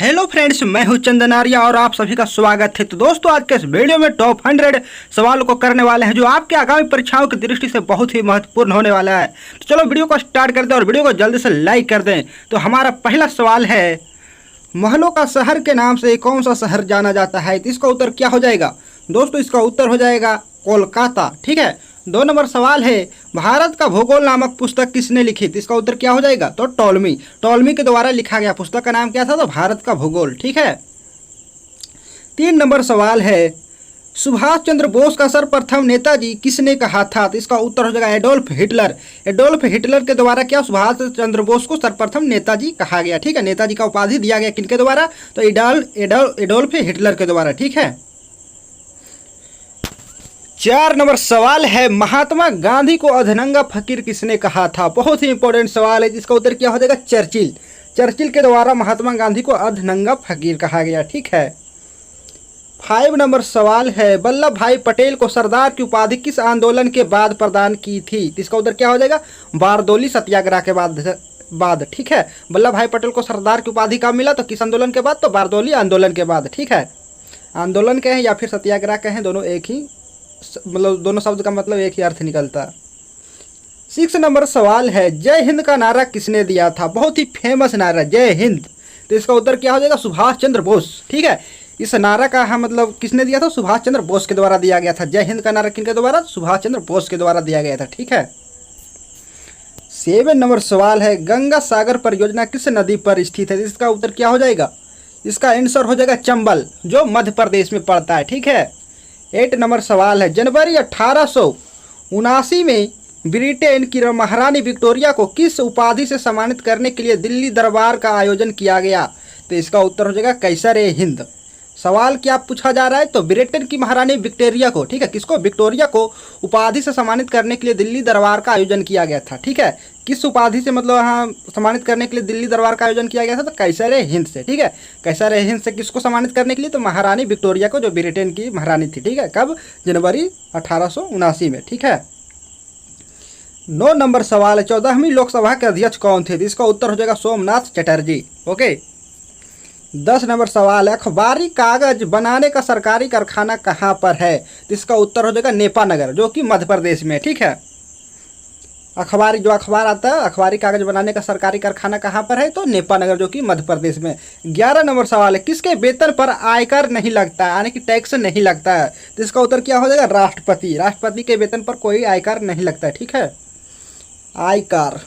Hello friends, मैं हूं चंदन आर्या और आप सभी का स्वागत है। तो दोस्तों, आज के इस वीडियो में टॉप 100 सवालों को करने वाले हैं जो आपके आगामी परीक्षाओं की दृष्टि से बहुत ही महत्वपूर्ण होने वाला है। तो चलो वीडियो को स्टार्ट करते हैं और वीडियो को जल्दी से लाइक कर दें। तो हमारा पहला सवाल है, महलों का शहर के नाम से कौन सा शहर जाना जाता है? तो इसका उत्तर क्या हो जाएगा दोस्तों? इसका उत्तर हो जाएगा कोलकाता। ठीक है। 2 नंबर सवाल है, भारत का भूगोल नामक पुस्तक किसने लिखी? तो इसका उत्तर क्या हो जाएगा? तो टॉलमी के द्वारा लिखा गया पुस्तक का नाम क्या था? तो भारत का भूगोल। ठीक है। 3 नंबर सवाल है, सुभाष चंद्र बोस का सर्वप्रथम नेताजी किसने कहा था? तो इसका उत्तर हो जाएगा एडोल्फ हिटलर। एडोल्फ हिटलर के द्वारा क्या सुभाष चंद्र बोस को सर्वप्रथम नेताजी कहा गया। ठीक है। नेताजी का उपाधि दिया गया किनके द्वारा? तो एडोल्फ हिटलर के द्वारा। ठीक है। 4 नंबर सवाल है, महात्मा गांधी को अधनंगा फकीर किसने कहा था? बहुत ही इंपॉर्टेंट सवाल है जिसका उत्तर क्या हो जाएगा? चर्चिल के द्वारा महात्मा गांधी को अधनंगा फकीर कहा गया। ठीक है। 5 नंबर सवाल है, वल्लभ भाई पटेल को सरदार की उपाधि किस आंदोलन के बाद प्रदान की थी? इसका उत्तर क्या हो जाएगा? बारदोली सत्याग्रह के बाद। ठीक है। वल्लभ भाई पटेल को सरदार की उपाधि कब मिला? तो किस आंदोलन के बाद? तो बारदोली आंदोलन के बाद। ठीक है। आंदोलन कहें या फिर सत्याग्रह कहें, दोनों एक ही दोनों शब्द का मतलब एक ही अर्थ निकलता है। 6 नंबर सवाल है, जय हिंद का नारा किसने दिया था? बहुत ही फेमस नारा जय हिंद। तो इसका उत्तर क्या हो जाएगा? सुभाष चंद्र बोस। ठीक है। इस नारा का मतलब किसने दिया था? सुभाष चंद्र बोस के द्वारा दिया गया था। जय हिंद का नारा किनके द्वारा? सुभाष चंद्र बोस के द्वारा दिया गया था। ठीक है। 7 नंबर सवाल है, गंगा सागर परियोजना किस नदी पर स्थित है? इसका उत्तर क्या हो जाएगा? इसका आंसर हो जाएगा चंबल, जो मध्य प्रदेश में पड़ता है। ठीक है। 8 नंबर सवाल है, जनवरी 1879 में ब्रिटेन की महारानी विक्टोरिया को किस उपाधि से सम्मानित करने के लिए दिल्ली दरबार का आयोजन किया गया? तो इसका उत्तर हो जाएगा कैसर-ए-हिंद। सवाल क्या पूछा जा रहा है? तो ब्रिटेन की महारानी विक्टोरिया को, ठीक है, किसको? विक्टोरिया को उपाधि से सम्मानित करने के लिए दिल्ली दरबार का आयोजन किया गया था। ठीक है। किस उपाधि से मतलब यहाँ सम्मानित करने के लिए दिल्ली दरबार का आयोजन किया गया था? तो कैसर-ए-हिंद से। ठीक है। कैसर-ए-हिंद से किसको सम्मानित करने के लिए? तो महारानी विक्टोरिया को, जो ब्रिटेन की महारानी थी। ठीक है। कब? जनवरी 1879 में। ठीक है। 9 नंबर सवाल है, 14वीं लोकसभा के अध्यक्ष कौन थे? इसका उत्तर हो जाएगा सोमनाथ चटर्जी। ओके। 10 नंबर सवाल है, अखबारी कागज बनाने का सरकारी कारखाना कहाँ पर है? तो इसका उत्तर हो जाएगा नेपानगर, जो कि मध्य प्रदेश में। ठीक है। जो अखबार आता है, अखबारी कागज बनाने का सरकारी कारखाना कहाँ पर है? तो नेपानगर, जो कि मध्य प्रदेश में। 11 नंबर सवाल है, किसके वेतन पर आयकर नहीं लगता है, यानी कि टैक्स नहीं लगता है? तो इसका उत्तर क्या हो जाएगा? राष्ट्रपति के वेतन पर कोई आयकर नहीं लगता है। ठीक है। आयकर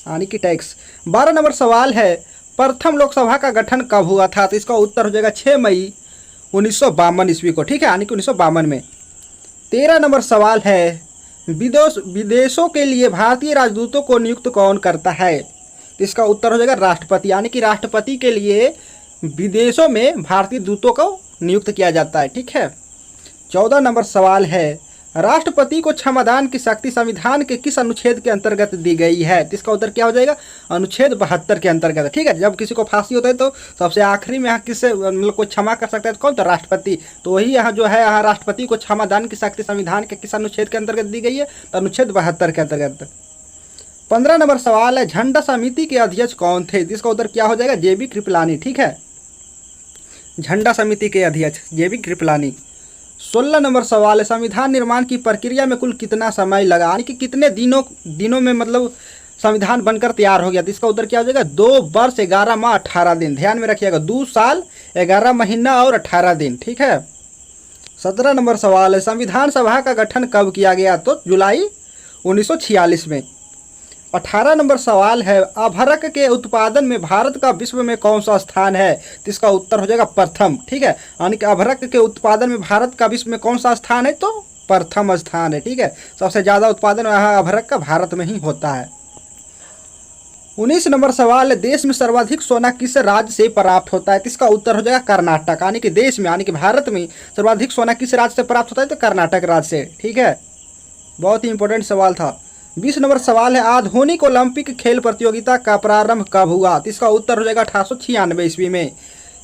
यानी कि टैक्स। 12 नंबर सवाल है, प्रथम लोकसभा का गठन कब हुआ था? तो इसका उत्तर हो जाएगा 6 मई 1952 ईस्वी को। ठीक है। यानी कि 1952 में। 13 नंबर सवाल है, विदेशों के लिए भारतीय राजदूतों को नियुक्त कौन करता है? तो इसका उत्तर हो जाएगा राष्ट्रपति, यानी कि राष्ट्रपति के लिए विदेशों में भारतीय दूतों को नियुक्त किया जाता है। ठीक है। 14 नंबर सवाल है, राष्ट्रपति को क्षमादान की शक्ति संविधान के किस अनुच्छेद के अंतर्गत दी गई है? तो इसका उत्तर क्या हो जाएगा? अनुच्छेद 72 के अंतर्गत। ठीक है। जब किसी को फांसी होता है तो सबसे आखिरी में यहाँ किससे मतलब कोई क्षमा कर सकता है? तो कौन? तो राष्ट्रपति। तो वही यहाँ जो है, यहाँ राष्ट्रपति को क्षमादान की शक्ति संविधान के किस अनुच्छेद के अंतर्गत दी गई है? तो अनुच्छेद 72 के अंतर्गत। 15 नंबर सवाल है, झंडा समिति के अध्यक्ष कौन थे? इसका उत्तर क्या हो जाएगा? JB कृपलानी। ठीक है। झंडा समिति के अध्यक्ष JB कृपलानी। 16 नंबर सवाल है, संविधान निर्माण की प्रक्रिया में कुल कितना समय लगा, यानी कि कितने दिनों में मतलब संविधान बनकर तैयार हो गया? तो इसका उत्तर क्या हो जाएगा? 2 वर्ष 11 माह 18 दिन। ध्यान में रखिएगा, 2 साल 11 महीना और 18 दिन। ठीक है। 17 नंबर सवाल है, संविधान सभा का गठन कब किया गया? तो जुलाई 1946 में। 18 नंबर सवाल है, अभ्रक के उत्पादन में भारत का विश्व में कौन सा स्थान है? तो इसका उत्तर हो जाएगा प्रथम। ठीक है। यानी कि अभ्रक के उत्पादन में भारत का विश्व में कौन सा स्थान है? तो प्रथम स्थान है। ठीक है। सबसे ज़्यादा उत्पादन यहाँ अभ्रक का भारत में ही होता है। 19 नंबर सवाल है, देश में सर्वाधिक सोना किस राज्य से प्राप्त होता है? तो इसका उत्तर हो जाएगा कर्नाटक। यानी कि देश में, यानी कि भारत में सर्वाधिक सोना किस राज्य से प्राप्त होता है? तो कर्नाटक राज्य से। ठीक है। बहुत ही इंपॉर्टेंट सवाल था। 20 नंबर सवाल है, आधुनिक ओलंपिक खेल प्रतियोगिता का प्रारंभ कब हुआ? तो इसका उत्तर हो जाएगा 1896 ईस्वी में।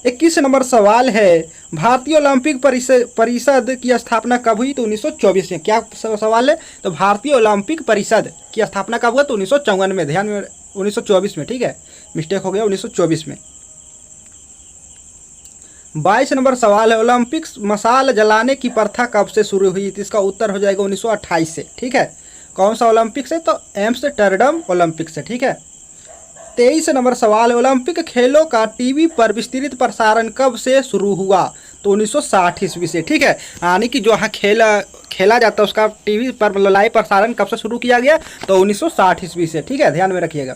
21 नंबर सवाल है, भारतीय ओलंपिक परिषद की स्थापना कब हुई? तो 1924 में। क्या सवाल है? तो भारतीय ओलंपिक परिषद की स्थापना कब हुआ? तो 1954 में। ध्यान में, 1924 में। ठीक है। मिस्टेक हो गया, 1924 में। 22 नंबर सवाल है, ओलंपिक्स मशाल जलाने की प्रथा कब से शुरू हुई? तो इसका उत्तर हो जाएगा 1928 से। ठीक है, कौन सा ओलंपिक्स है? तो एम्स्टर्डम ओलंपिक्स है। ठीक है, 23 नंबर सवाल है, ओलंपिक खेलों का टीवी पर विस्तृत प्रसारण कब से शुरू हुआ? तो 1960 ईस्वी से। ठीक है, यानी कि जो यहाँ खेला जाता है उसका टीवी पर मतलब लाइव प्रसारण कब से शुरू किया गया? तो 1960 ईस्वी से। ठीक है, ध्यान में रखिएगा।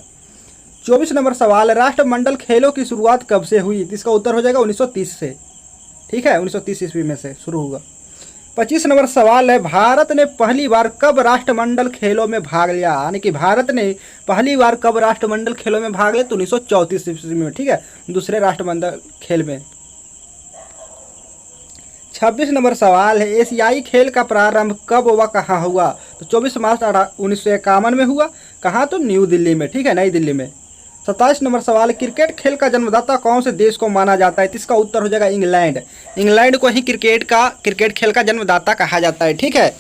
24 नंबर सवाल है, राष्ट्रमंडल खेलों की शुरुआत कब से हुई? इसका उत्तर हो जाएगा 1930 से। ठीक है, 1930 ईस्वी में से शुरू होगा। 25 नंबर सवाल है, भारत ने पहली बार कब राष्ट्रमंडल खेलों में भाग लिया? यानी कि भारत ने पहली बार कब राष्ट्रमंडल खेलों में भाग लिया? तो 1934 ईस्वी में। ठीक है, दूसरे राष्ट्रमंडल खेल में। 26 नंबर सवाल है, एशियाई खेल का प्रारंभ कब व कहाँ हुआ? तो 24 मार्च 1951 में हुआ। कहाँ? तो न्यू दिल्ली में। ठीक है, नई दिल्ली में। 27 नंबर सवाल है, क्रिकेट खेल का जन्मदाता कौन से देश को माना जाता है? तो इसका उत्तर हो जाएगा इंग्लैंड। इंग्लैंड को ही क्रिकेट खेल का जन्मदाता कहा जाता है। ठीक है,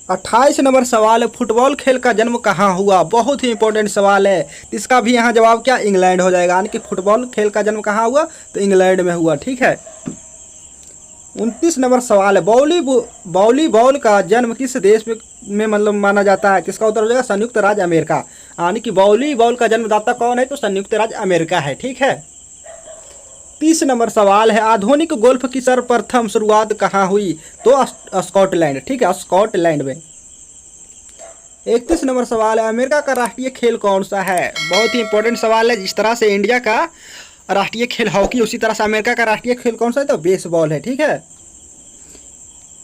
28 नंबर सवाल है, फुटबॉल खेल का जन्म कहाँ हुआ? बहुत ही इंपॉर्टेंट सवाल है। इसका भी यहाँ जवाब क्या? इंग्लैंड हो जाएगा। यानी कि फुटबॉल खेल का जन्म कहाँ हुआ? तो इंग्लैंड में हुआ। ठीक है, 29 नंबर सवाल है, वॉलीबॉल का जन्म किस देश में मतलब माना जाता है? इसका उत्तर हो जाएगा संयुक्त राज्य अमेरिका। यानी कि वॉलीबॉल का जन्मदाता कौन है? तो संयुक्त राज्य अमेरिका है। ठीक है, 30 नंबर सवाल है, आधुनिक गोल्फ की सर्वप्रथम शुरुआत कहाँ हुई? तो स्कॉटलैंड। ठीक है, स्कॉटलैंड में। 31 नंबर सवाल है, अमेरिका का राष्ट्रीय खेल कौन सा है? बहुत ही इंपॉर्टेंट सवाल है। जिस तरह से इंडिया का राष्ट्रीय खेल हॉकी, उसी तरह से अमेरिका का राष्ट्रीय खेल कौन सा है? तो बेसबॉल है। ठीक है,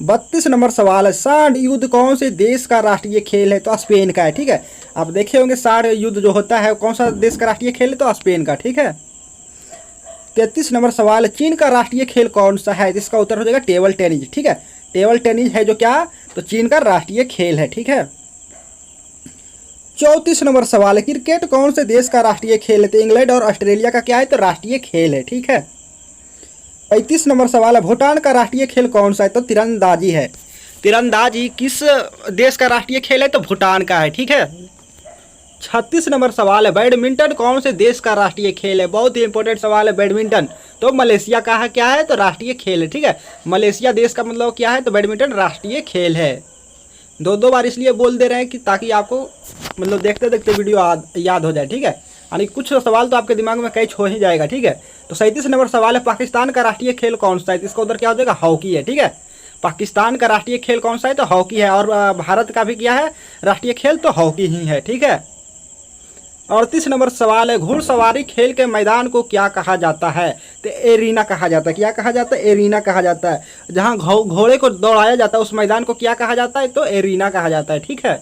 32 नंबर सवाल है, सांड युद्ध कौन से देश का राष्ट्रीय खेल है? तो स्पेन का है। ठीक है, आप देखे होंगे सांड युद्ध जो होता है कौन सा देश का राष्ट्रीय खेल है? तो स्पेन का। ठीक है, 33 नंबर सवाल है, चीन का राष्ट्रीय खेल कौन सा है? जिसका उत्तर हो जाएगा टेबल टेनिस। ठीक है, टेबल टेनिस है जो क्या? तो चीन का राष्ट्रीय खेल है। ठीक है, 34 नंबर सवाल है, क्रिकेट कौन से देश का राष्ट्रीय खेल है? तो इंग्लैंड और ऑस्ट्रेलिया का क्या है? तो राष्ट्रीय खेल है। ठीक है, 35 नंबर सवाल है, भूटान का राष्ट्रीय खेल कौन सा है? तो तीरंदाजी है। तीरंदाजी किस देश का राष्ट्रीय खेल है? तो भूटान का है। ठीक है, 36 नंबर सवाल है, बैडमिंटन कौन से देश का राष्ट्रीय खेल है? बहुत ही इंपॉर्टेंट सवाल है बैडमिंटन। तो मलेशिया का है। क्या है? तो राष्ट्रीय खेल है। ठीक है, मलेशिया देश का मतलब क्या है? तो बैडमिंटन राष्ट्रीय खेल है। दो बार इसलिए बोल दे रहे हैं कि ताकि आपको मतलब देखते देखते वीडियो याद हो जाए। ठीक है, यानी कुछ सवाल तो आपके दिमाग में कैच हो ही जाएगा। ठीक है, तो 37 नंबर सवाल है, पाकिस्तान का राष्ट्रीय खेल कौन सा है? इसका उधर क्या हो जाएगा? हॉकी है। ठीक है, पाकिस्तान का राष्ट्रीय खेल कौन सा है? तो हॉकी है। और भारत का भी क्या है राष्ट्रीय खेल? तो हॉकी ही है। ठीक है, 38 नंबर सवाल है, घुड़सवारी खेल के मैदान को क्या कहा जाता है? तो एरीना कहा जाता है। क्या कहा जाता है? एरीना कहा जाता है। जहां घोड़े को दौड़ाया जाता है उस मैदान को क्या कहा जाता है? तो एरीना कहा जाता है। ठीक है,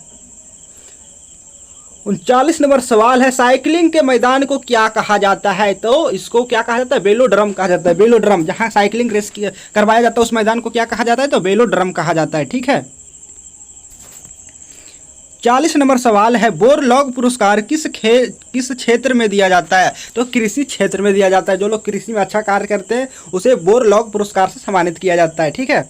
39 नंबर सवाल है, साइकिलिंग के मैदान को क्या कहा जाता है? तो इसको क्या कहा जाता है? वेलोड्रम कहा जाता है। वेलोड्रम, जहां साइकिलिंग रेस करवाया जाता है उस मैदान को क्या कहा जाता है? तो वेलोड्रम कहा जाता है। ठीक है, 40 नंबर सवाल है, बोरलॉग पुरस्कार किस क्षेत्र में दिया जाता है? तो कृषि क्षेत्र में दिया जाता है। जो लोग कृषि में अच्छा कार्य करते हैं उसे बोरलॉग पुरस्कार से सम्मानित किया जाता है। ठीक है,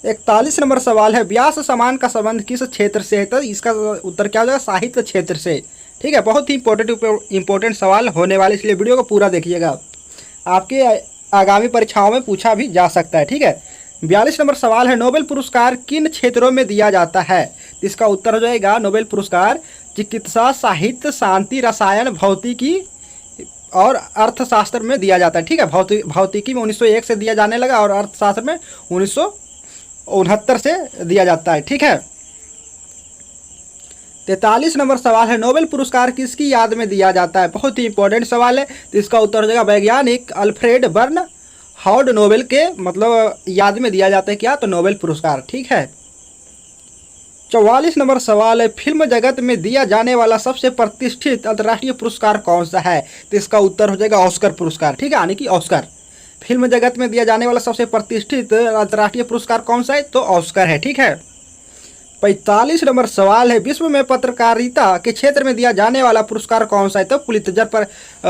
41 नंबर सवाल है, व्यास समान का संबंध किस क्षेत्र से है? तो इसका उत्तर क्या हो जाएगा? साहित्य क्षेत्र से। ठीक है, बहुत ही इंपॉर्टेंट सवाल होने वाले, इसलिए वीडियो को पूरा देखिएगा। आपके आगामी परीक्षाओं में पूछा भी जा सकता है। ठीक है, 42 नंबर सवाल है, नोबेल पुरस्कार किन क्षेत्रों में दिया जाता है? इसका उत्तर हो जाएगा नोबेल पुरस्कार चिकित्सा, साहित्य, शांति, रसायन, भौतिकी और अर्थशास्त्र में दिया जाता है। ठीक है, भौतिकी में 1901 से दिया जाने लगा और अर्थशास्त्र में 1969 से दिया जाता है। ठीक है, 43 नंबर सवाल है, नोबेल पुरस्कार किसकी याद में दिया जाता है? बहुत ही इंपॉर्टेंट सवाल है। तो इसका उत्तर हो जाएगा वैज्ञानिक अल्फ्रेड बर्न हाउड नोबेल के मतलब याद में दिया जाता है। क्या? तो नोबेल पुरस्कार। ठीक है, 44 नंबर सवाल है, फिल्म जगत में दिया जाने वाला सबसे प्रतिष्ठित अंतर्राष्ट्रीय पुरस्कार कौन सा है? तो इसका उत्तर हो जाएगा ऑस्कर पुरस्कार। ठीक है, यानी कि ऑस्कर, फिल्म जगत में दिया जाने वाला सबसे प्रतिष्ठित अंतर्राष्ट्रीय पुरस्कार कौन सा है? तो ऑस्कर है। ठीक है, 45 नंबर सवाल है, विश्व में पत्रकारिता के क्षेत्र में दिया जाने वाला पुरस्कार कौन सा है? तो पुलित्जर पर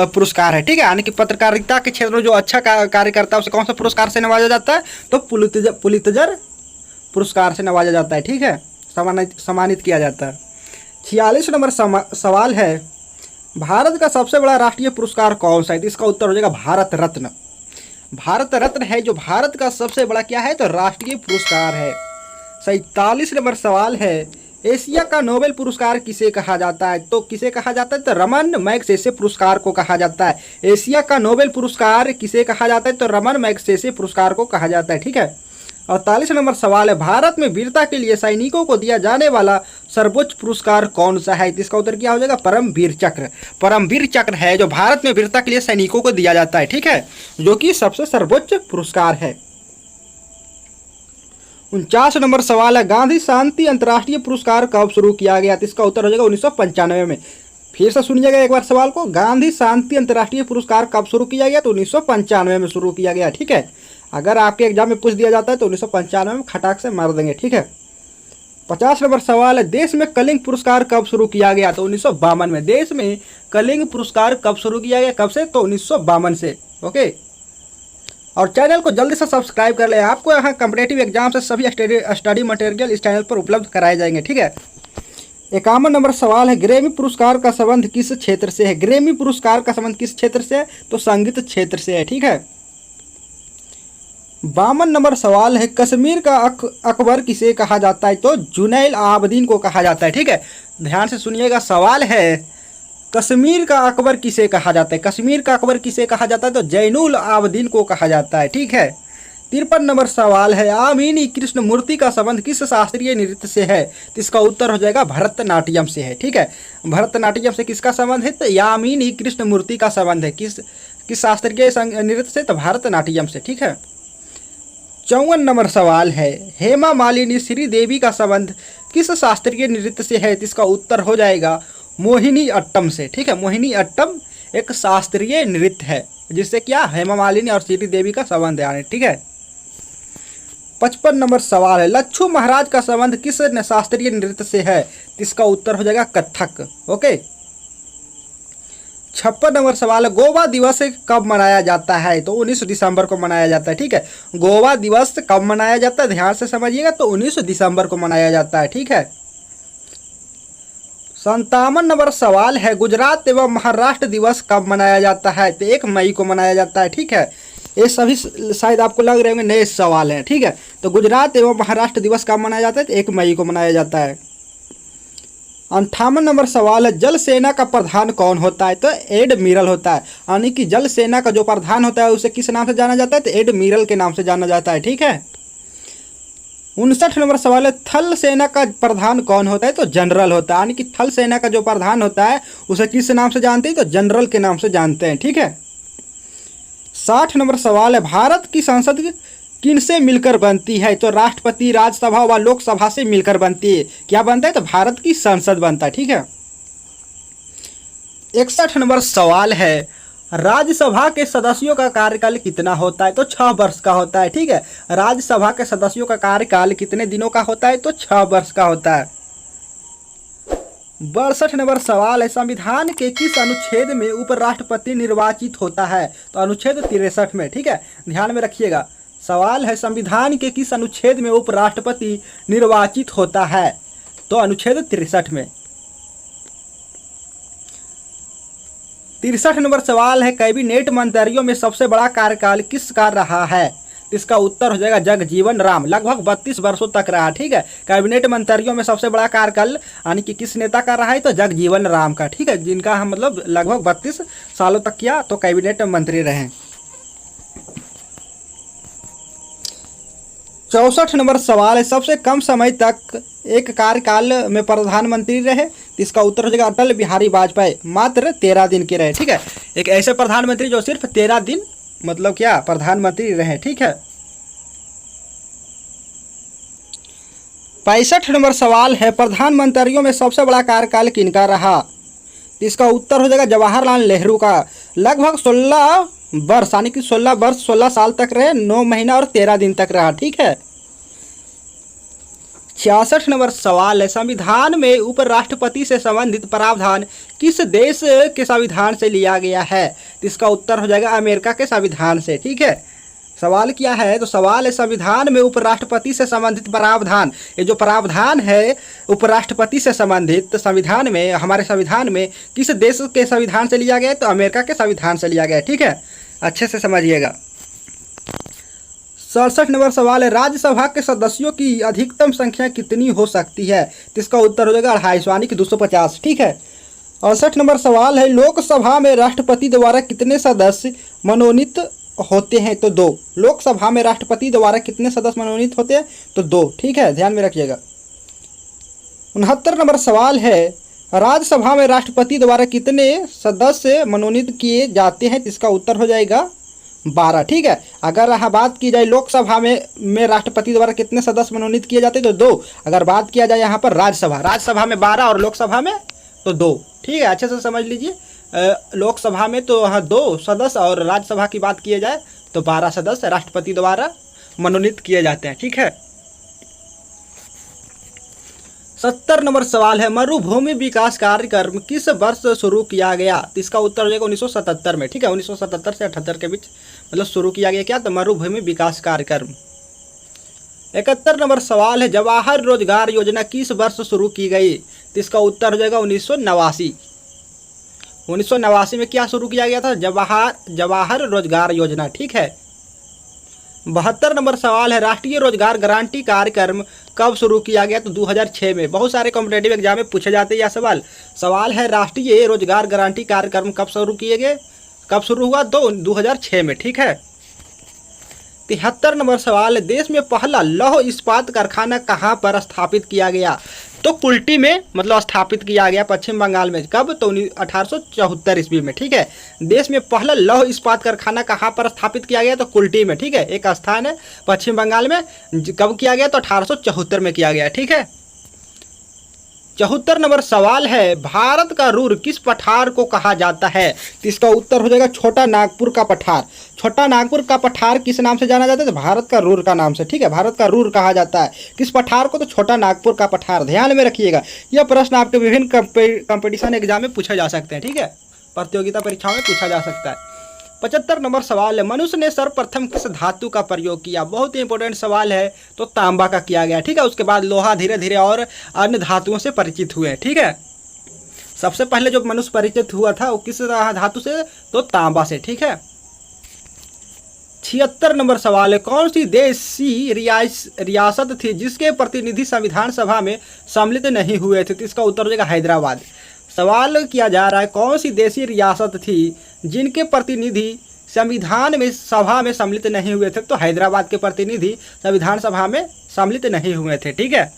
पुरस्कार है। ठीक है, यानी कि पत्रकारिता के क्षेत्र में जो अच्छा कार्य करता है उसे कौन सा पुरस्कार से नवाजा जाता है? तो पुलित्जर पुरस्कार से नवाजा जाता है। ठीक है, सम्मानित किया जाता है। 46 नंबर सवाल है, भारत का सबसे बड़ा राष्ट्रीय पुरस्कार कौन सा है? तो इसका उत्तर हो जाएगा भारत रत्न। भारत रत्न है जो भारत का सबसे बड़ा क्या है? तो राष्ट्रीय पुरस्कार है। 47 नंबर सवाल है, एशिया का नोबेल पुरस्कार किसे कहा जाता है? तो किसे कहा जाता है? तो रमन मैग्सेसे पुरस्कार को कहा जाता है। एशिया का नोबेल पुरस्कार किसे कहा जाता है? तो रमन मैग्सेसे पुरस्कार को कहा जाता है। ठीक है। 48 नंबर सवाल है, भारत में वीरता के लिए सैनिकों को दिया जाने वाला सर्वोच्च पुरस्कार कौन सा है? इसका उत्तर क्या हो जाएगा? परमवीर चक्र। परमवीर चक्र है जो भारत में वीरता के लिए सैनिकों को दिया जाता है। ठीक है, जो कि सबसे सर्वोच्च पुरस्कार है। 49 नंबर सवाल है, गांधी शांति अंतर्राष्ट्रीय पुरस्कार कब शुरू किया गया? तो इसका उत्तर हो जाएगा 1995 में। फिर से सुनिएगा एक बार सवाल को, गांधी शांति अंतर्राष्ट्रीय पुरस्कार कब शुरू किया गया? तो 1995 में शुरू किया गया। ठीक है, अगर आपके एग्जाम में पूछ दिया जाता है तो 1995 में खटाक से मार देंगे। ठीक है। 50 नंबर सवाल है, देश में कलिंग पुरस्कार कब शुरू किया गया? तो 1952 में। देश में कलिंग पुरस्कार कब शुरू किया गया? कब से? तो 1952 से। ओके, और चैनल को जल्दी से सब्सक्राइब कर ले। आपको यहाँ कॉम्पिटिटिव एग्जाम से सभी स्टडी मटेरियल इस चैनल पर उपलब्ध कराए जाएंगे। ठीक है। 51 नंबर सवाल है, ग्रैमी पुरस्कार का संबंध किस क्षेत्र से है? ग्रैमी पुरस्कार का संबंध किस क्षेत्र से है? तो संगीत क्षेत्र से है। ठीक है। 52 नंबर सवाल है, कश्मीर का अकबर किसे कहा जाता है? तो जुनैल आबदीन को कहा जाता है। ठीक है, ध्यान से सुनिएगा, सवाल है कश्मीर का अकबर किसे कहा जाता है? कश्मीर का अकबर किसे कहा जाता है? तो जैनुल आबदीन को कहा जाता है। ठीक है। 53 नंबर सवाल है, यामिनी कृष्ण मूर्ति का संबंध किस शास्त्रीय नृत्य से है? तो इसका उत्तर हो जाएगा भरतनाट्यम से है। ठीक है, भरतनाट्यम से किसका संबंध है? तो यामिनी कृष्ण मूर्ति का संबंध है किस शास्त्रीय नृत्य से? तो भरतनाट्यम से। ठीक है। 54 नंबर सवाल है, हेमा मालिनी श्रीदेवी का संबंध किस शास्त्रीय नृत्य से है? इसका उत्तर हो जाएगा मोहिनी अट्टम से। ठीक है, मोहिनी अट्टम एक शास्त्रीय नृत्य है जिससे क्या हेमा मालिनी और श्रीदेवी का संबंध है। ठीक है। 55 नंबर सवाल है, लच्छू महाराज का संबंध किस शास्त्रीय नृत्य से है? इसका उत्तर हो जाएगा कथक। ओके। 56 नंबर सवाल है, गोवा दिवस कब मनाया जाता है? तो 19 दिसंबर को मनाया जाता है। ठीक है, गोवा दिवस कब मनाया जाता है? ध्यान से समझिएगा, तो 19 दिसंबर को मनाया जाता है। ठीक है। 57 नंबर सवाल है, गुजरात एवं महाराष्ट्र दिवस कब मनाया जाता है? तो 1 मई को मनाया जाता है। ठीक है, ये सभी शायद आपको लग रहे होंगे नए सवाल हैं। ठीक है, तो गुजरात एवं महाराष्ट्र दिवस कब मनाया जाता है? तो 1 मई को मनाया जाता है। 58 नंबर सवाल है, जल सेना का प्रधान कौन होता है? तो एडमिरल होता है, यानी कि जल सेना का जो प्रधान होता है उसे किस नाम से जाना जाता है? तो एडमिरल के नाम से जाना जाता है। ठीक है। 59 नंबर सवाल है, थल सेना का प्रधान कौन होता है? तो जनरल होता है, यानी कि थल सेना का जो प्रधान होता है उसे किस नाम से जानते हैं? तो जनरल के नाम से जानते हैं। ठीक है। 60 नंबर सवाल है, भारत की संसद किनसे मिलकर बनती है? तो राष्ट्रपति, राज्यसभा व लोकसभा से मिलकर बनती है। क्या बनता है? तो भारत की संसद बनता है। ठीक है। 61 नंबर सवाल है, राज्यसभा के सदस्यों का कार्यकाल कितना होता है? तो 6 वर्ष का होता है। ठीक है, राज्यसभा के सदस्यों का कार्यकाल कितने दिनों का होता है? तो 6 वर्ष का होता है। 62 नंबर सवाल है, संविधान के किस अनुच्छेद में उपराष्ट्रपति निर्वाचित होता है? तो अनुच्छेद 63 में। ठीक है, ध्यान में रखिएगा, सवाल है संविधान के किस अनुच्छेद में उपराष्ट्रपति निर्वाचित होता है? तो अनुच्छेद 63 में। 63 नंबर सवाल है, कैबिनेट मंत्रियों में सबसे बड़ा कार्यकाल किसका रहा है? इसका उत्तर हो जाएगा जगजीवन राम, लगभग 32 वर्षों तक रहा। ठीक है, कैबिनेट मंत्रियों में सबसे बड़ा कार्यकाल यानी कि किस नेता का रहा है? तो जगजीवन राम का। ठीक है, जिनका हम मतलब लगभग 32 सालों तक किया तो कैबिनेट मंत्री रहे। 64 नंबर सवाल है, सबसे कम समय तक एक कार्यकाल में प्रधानमंत्री रहे? इसका उत्तर हो जाएगा अटल बिहारी वाजपेयी, मात्र 13 दिन के रहे। ठीक है, एक ऐसे प्रधानमंत्री जो सिर्फ 13 दिन मतलब क्या प्रधानमंत्री रहे। ठीक है। 65 नंबर सवाल है, प्रधानमंत्रियों में सबसे बड़ा कार्यकाल किनका रहा? इसका उत्तर हो जाएगा जवाहरलाल नेहरू का, लगभग 16 वर्ष यानी कि 16 वर्ष 16 साल तक रहे, 9 महीना और 13 दिन तक रहा। ठीक है। 66 नंबर सवाल है, संविधान में उपराष्ट्रपति से संबंधित प्रावधान किस देश के संविधान से लिया गया है? इसका उत्तर हो जाएगा अमेरिका के संविधान से। ठीक है, सवाल क्या है, तो सवाल है संविधान में उपराष्ट्रपति से संबंधित प्रावधान, ये जो प्रावधान है उपराष्ट्रपति से संबंधित संविधान में, हमारे संविधान में किस देश के संविधान से लिया गया है, तो अमेरिका के संविधान से लिया गया है। ठीक है, अच्छे से समझिएगा। 67 नंबर सवाल है राज्यसभा के सदस्यों की अधिकतम संख्या कितनी हो सकती है, तो इसका उत्तर हो जाएगा 250 यानी कि 250। ठीक है, 68 नंबर सवाल है लोकसभा में राष्ट्रपति द्वारा कितने सदस्य मनोनीत होते हैं, तो 2। लोकसभा में राष्ट्रपति द्वारा कितने सदस्य मनोनीत होते हैं, तो 2। ठीक है, ध्यान में रखिएगा। 69 नंबर सवाल है राज्यसभा में राष्ट्रपति द्वारा कितने सदस्य मनोनीत किए जाते हैं, इसका उत्तर हो जाएगा 12। ठीक है, अगर यहाँ बात की जाए लोकसभा में राष्ट्रपति द्वारा कितने सदस्य मनोनीत किए जाते हैं, तो 2। अगर बात किया जाए यहाँ पर राज्यसभा में 12 और लोकसभा में तो 2। ठीक है, अच्छे से समझ लीजिए। लोकसभा में तो हाँ 2 सदस्य और राज्यसभा की बात किया जाए तो 12 सदस्य राष्ट्रपति द्वारा मनोनीत किए जाते हैं। ठीक है, 70 नंबर सवाल है मरुभूमि विकास कार्यक्रम किस वर्ष शुरू किया गया, तो इसका उत्तर हो जाएगा 1977 में। ठीक है, 1977 से 78 के बीच मतलब शुरू किया गया क्या, तो मरुभूमि विकास कार्यक्रम। 71 नंबर सवाल है जवाहर रोजगार योजना किस वर्ष शुरू की गई, तो इसका उत्तर हो जाएगा 1989। 1989 में क्या शुरू किया गया था, जवाहर रोजगार योजना। ठीक है, 72 नंबर सवाल है राष्ट्रीय रोजगार गारंटी कार्यक्रम कब शुरू किया गया, तो 2006 में। बहुत सारे कॉम्पिटेटिव एग्जाम में पूछे जाते हैं यह सवाल है राष्ट्रीय रोजगार गारंटी कार्यक्रम कब शुरू किए गए, कब शुरू हुआ, तो 2006 में। ठीक है, 73 नंबर सवाल है देश में पहला लौह इस्पात कारखाना कहाँ पर स्थापित किया गया, तो कुल्टी में मतलब स्थापित किया गया पश्चिम बंगाल में। कब, तो 1874 ईस्वी में। ठीक है, देश में पहला लौह इस्पात कारखाना कहाँ पर स्थापित किया गया, तो कुल्टी में। ठीक है, एक स्थान है पश्चिम बंगाल में। कब किया गया, तो 1874 में किया गया। ठीक है, 74 नंबर सवाल है भारत का रूर किस पठार को कहा जाता है, तो इसका उत्तर हो जाएगा छोटा नागपुर का पठार। छोटा नागपुर का पठार किस नाम से जाना जाता है, तो भारत का रूर का नाम से। ठीक है, भारत का रूर कहा जाता है किस पठार को, तो छोटा नागपुर का पठार। ध्यान में रखिएगा, यह प्रश्न आपके विभिन्न कंपटीशन एग्जाम में पूछे जा सकते हैं। ठीक है, प्रतियोगिता परीक्षाओं में पूछा जा सकता है। 75 नंबर सवाल है मनुष्य ने सर्वप्रथम किस धातु का प्रयोग किया, बहुत ही इंपॉर्टेंट सवाल है, तो तांबा का किया गया। ठीक है, उसके बाद लोहा धीरे धीरे और अन्य धातुओं से परिचित हुए। ठीक है, सबसे पहले जो मनुष्य परिचित हुआ था वो किस धातु से, तो तांबा से। ठीक है, 76 नंबर सवाल है कौन सी देशी रियासत थी जिसके प्रतिनिधि संविधान सभा में सम्मिलित नहीं हुए थे, तो इसका उत्तर हो जाएगा हैदराबाद। सवाल किया जा रहा है कौन सी देशी रियासत थी जिनके प्रतिनिधि संविधान में सभा में सम्मिलित नहीं हुए थे, तो हैदराबाद के प्रतिनिधि संविधान सभा में सम्मिलित नहीं हुए थे। ठीक है,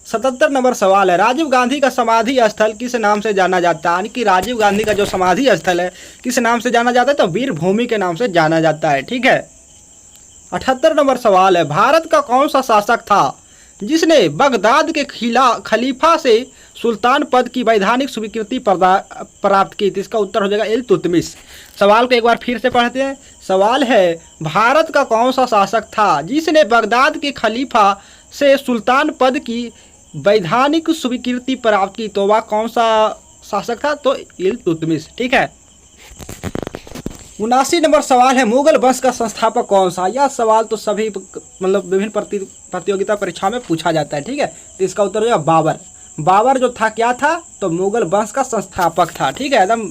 77 नंबर सवाल है राजीव गांधी का समाधि स्थल किस नाम से जाना जाता है, यानी कि राजीव गांधी का जो समाधि स्थल है किस नाम से जाना जाता है, तो वीर भूमि के नाम से जाना जाता है। ठीक है, 78 नंबर सवाल है भारत का कौन सा शासक था जिसने बगदाद के खलीफा से सुल्तान पद की वैधानिक स्वीकृति प्राप्त की, तो इसका उत्तर हो जाएगा इल्तुतमिश। सवाल को एक बार फिर से पढ़ते हैं। सवाल है भारत का कौन सा शासक था जिसने बगदाद के खलीफा से सुल्तान पद की वैधानिक स्वीकृति प्राप्त की, तो वह कौन सा शासक था, तो इल्तुतमिश। ठीक है, 79 नंबर सवाल है मुगल वंश का संस्थापक कौन सा, यह सवाल तो सभी मतलब विभिन्न प्रतियोगिता परीक्षा में पूछा जाता है। ठीक है, तो इसका उत्तर हो जाएगा बाबर। बाबर जो था क्या था, तो मुगल वंश का संस्थापक था। ठीक है, एकदम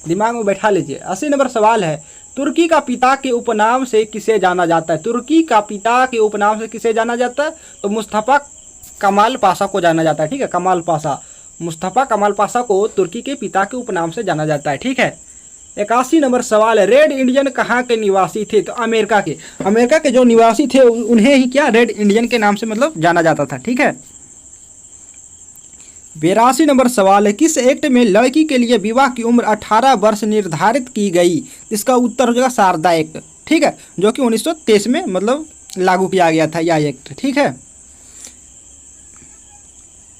दिमाग में बैठा लीजिए। 80 नंबर सवाल है तुर्की का पिता के उपनाम से किसे जाना जाता है, तुर्की का पिता के उपनाम से किसे जाना जाता है, तो मुस्तफ़ा कमाल पाशा को जाना जाता है। ठीक है, कमाल पाशा, मुस्तफ़ा कमाल पाशा को तुर्की के पिता के उपनाम से जाना जाता है। ठीक है, 81 नंबर सवाल है रेड इंडियन कहाँ के निवासी थे, तो अमेरिका के जो निवासी थे उन्हें ही क्या रेड इंडियन के नाम से मतलब जाना जाता था। ठीक है, 82 नंबर सवाल है किस एक्ट में लड़की के लिए विवाह की उम्र 18 वर्ष निर्धारित की गई, इसका उत्तर हो जाएगा शारदा एक्ट। ठीक है, जो कि 1923 में मतलब लागू किया गया था यह एक्ट। ठीक है,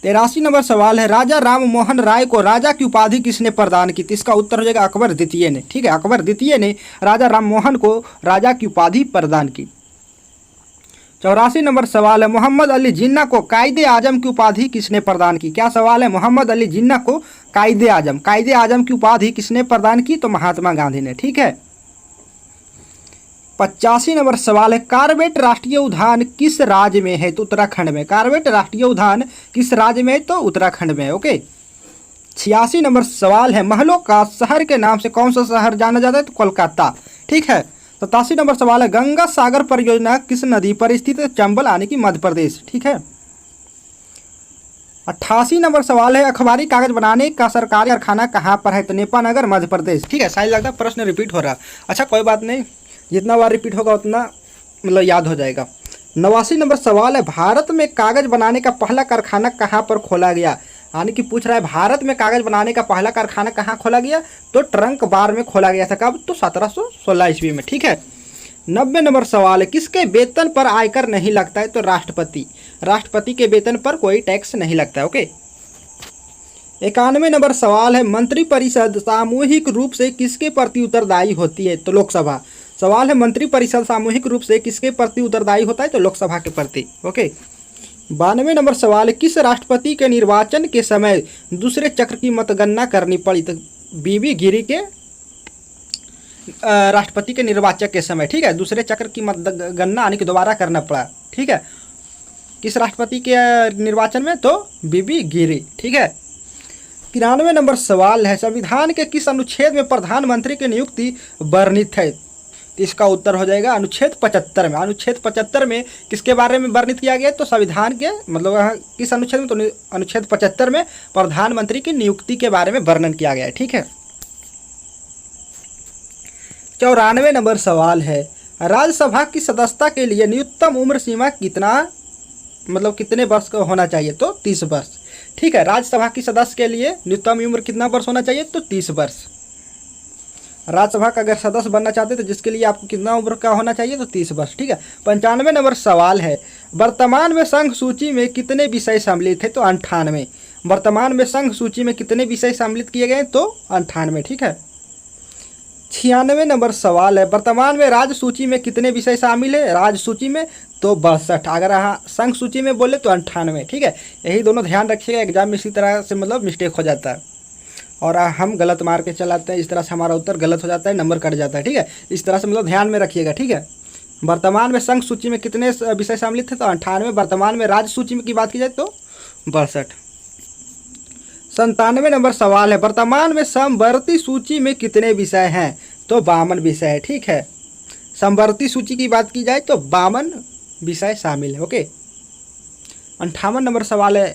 83 नंबर सवाल है राजा राम मोहन राय को राजा की उपाधि किसने प्रदान की, तो इसका उत्तर हो जाएगा अकबर द्वितीय ने। ठीक है, अकबर द्वितीय ने राजा राम मोहन को राजा की उपाधि प्रदान की। 84 नंबर सवाल है मोहम्मद अली जिन्ना को कायदे आजम की उपाधि किसने प्रदान की, क्या सवाल है, मोहम्मद अली जिन्ना को कायदे आजम की उपाधि किसने प्रदान की, तो महात्मा गांधी ने। ठीक है, 85 नंबर सवाल है, कार्बेट राष्ट्रीय उद्यान किस राज्य में है? तो उत्तराखंड में। कार्बेट राष्ट्रीय उद्यान किस राज्य में है? तो उत्तराखंड में। ओके। 86 नंबर सवाल है, महलों का शहर के नाम से कौन सा शहर जाना जाता है? तो कोलकाता। ठीक है। 87 नंबर सवाल है, गंगा सागर परियोजना किस नदी पर स्थित है? चंबल यानी कि मध्य प्रदेश। ठीक है। 88 नंबर सवाल है, अखबारी कागज बनाने का सरकारी कारखाना कहाँ पर है? तो नेपानगर मध्य प्रदेश। ठीक है। शायद लगता है प्रश्न रिपीट हो रहा। अच्छा कोई बात नहीं, जितना बार रिपीट होगा उतना मतलब याद हो जाएगा। 89 नंबर सवाल है, भारत में कागज बनाने का पहला कारखाना कहाँ पर खोला गया? यानी कि पूछ रहा है भारत में कागज बनाने का पहला कारखाना कहाँ खोला गया? तो ट्रंक बार में खोला गया था। कब? तो 1716 ईस्वी में। ठीक है। 90 नंबर सवाल है, किसके वेतन पर आयकर नहीं लगता है? तो राष्ट्रपति। राष्ट्रपति के वेतन पर कोई टैक्स नहीं लगता है। ओके। 91 नंबर सवाल है, मंत्रिपरिषद सामूहिक रूप से किसके प्रति उत्तरदायी होती है? तो लोकसभा। सवाल है, मंत्रिपरिषद सामूहिक रूप से किसके प्रति उत्तरदायी होता है? तो लोकसभा के प्रति। ओके। 92 नंबर सवाल है, किस राष्ट्रपति के निर्वाचन के समय दूसरे चक्र की मतगणना करनी पड़ी? तो बीबी गिरी के राष्ट्रपति के निर्वाचन के समय। ठीक है। दूसरे चक्र की मतगणना यानी कि दोबारा करना पड़ा। ठीक है। किस राष्ट्रपति के निर्वाचन में? तो बीबी गिरी। ठीक है। 93 नंबर सवाल है, संविधान के किस अनुच्छेद में प्रधानमंत्री की नियुक्ति वर्णित है? तो इसका उत्तर हो जाएगा अनुच्छेद 75 में। अनुच्छेद 75 में किसके बारे में वर्णित किया गया? तो संविधान के मतलब किस अनुच्छेद में? तो अनुच्छेद 75 में प्रधानमंत्री की नियुक्ति के बारे में वर्णन किया गया है। ठीक है। 94 नंबर सवाल है, राज्यसभा की सदस्यता के लिए न्यूनतम उम्र सीमा कितने वर्ष का होना चाहिए? तो 30 वर्ष। ठीक है। राज्यसभा की सदस्य के लिए न्यूनतम उम्र कितना वर्ष होना चाहिए? तो 30 वर्ष। राज्यसभा का अगर सदस्य बनना चाहते हैं तो जिसके लिए आपको कितना उम्र का होना चाहिए? तो 30 वर्ष। ठीक है। 95 नंबर सवाल है, वर्तमान में संघ सूची में कितने विषय सम्मिलित है? तो 98। वर्तमान में संघ सूची में कितने विषय सम्मिलित किए गए? तो 98। ठीक है। 96 नंबर सवाल है, वर्तमान में राज्य सूची में कितने विषय शामिल है? राज्य सूची में तो 62। अगर हाँ संघ सूची में बोले तो 98। ठीक है। यही दोनों ध्यान रखिएगा, एग्जाम में इसी तरह से मिस्टेक हो जाता है और हम गलत मार के चलाते हैं, इस तरह से हमारा उत्तर गलत हो जाता है, नंबर कट जाता है। ठीक है। इस तरह से ध्यान में रखिएगा। ठीक है। वर्तमान में संघ सूची में कितने विषय सम्मिलित थे? तो 98। वर्तमान में राज्य सूची में की बात की जाए तो 62। 97 नंबर सवाल है, वर्तमान में समवर्ती सूची में कितने विषय हैं? तो 52 विषय है। ठीक है। समवर्ती सूची की बात की जाए तो 52 विषय शामिल है। ओके। 58 नंबर सवाल है,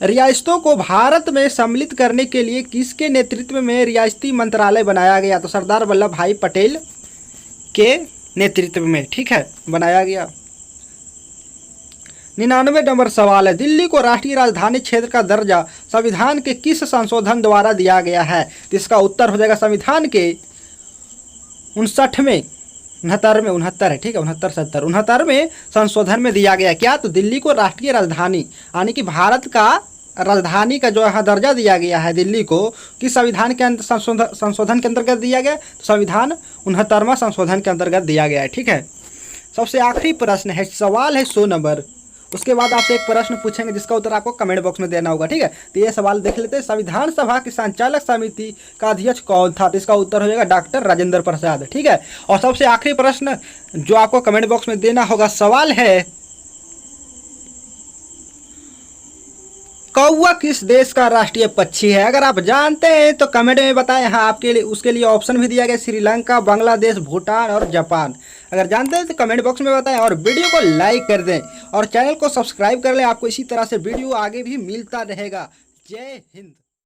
रियासतों को भारत में सम्मिलित करने के लिए किसके नेतृत्व में रियासती मंत्रालय बनाया गया? तो सरदार वल्लभ भाई पटेल के नेतृत्व में। ठीक है, बनाया गया। 99 नंबर सवाल है, दिल्ली को राष्ट्रीय राजधानी क्षेत्र का दर्जा संविधान के किस संशोधन द्वारा दिया गया है? तो इसका उत्तर हो जाएगा संविधान के 69वें 69 है। ठीक है। 69 संशोधन में दिया गया क्या? तो दिल्ली को राष्ट्रीय राजधानी यानी कि भारत का राजधानी का जो है दर्जा दिया गया है दिल्ली को, किस संविधान के संशोधन के अंतर्गत दिया गया? तो संविधान 69वां संशोधन के अंतर्गत दिया गया है। ठीक है। सबसे आखिरी प्रश्न है, सवाल है 100 नंबर। उसके बाद आपसे एक प्रश्न पूछेंगे जिसका उत्तर आपको कमेंट बॉक्स में देना होगा। ठीक है। तो ये सवाल देख लेते हैं, संविधान सभा की संचालक समिति का अध्यक्ष कौन था? तो इसका उत्तर हो जाएगा डॉक्टर राजेंद्र प्रसाद। ठीक है। और सबसे आखिरी प्रश्न जो आपको कमेंट बॉक्स में देना होगा, सवाल है, कौवा किस देश का राष्ट्रीय पक्षी है? अगर आप जानते हैं तो कमेंट में बताएं। हाँ, आपके लिए उसके लिए ऑप्शन भी दिया गया, श्रीलंका, बांग्लादेश, भूटान और जापान। अगर जानते हैं तो कमेंट बॉक्स में बताएं और वीडियो को लाइक कर दें और चैनल को सब्सक्राइब कर लें। आपको इसी तरह से वीडियो आगे भी मिलता रहेगा। जय हिंद।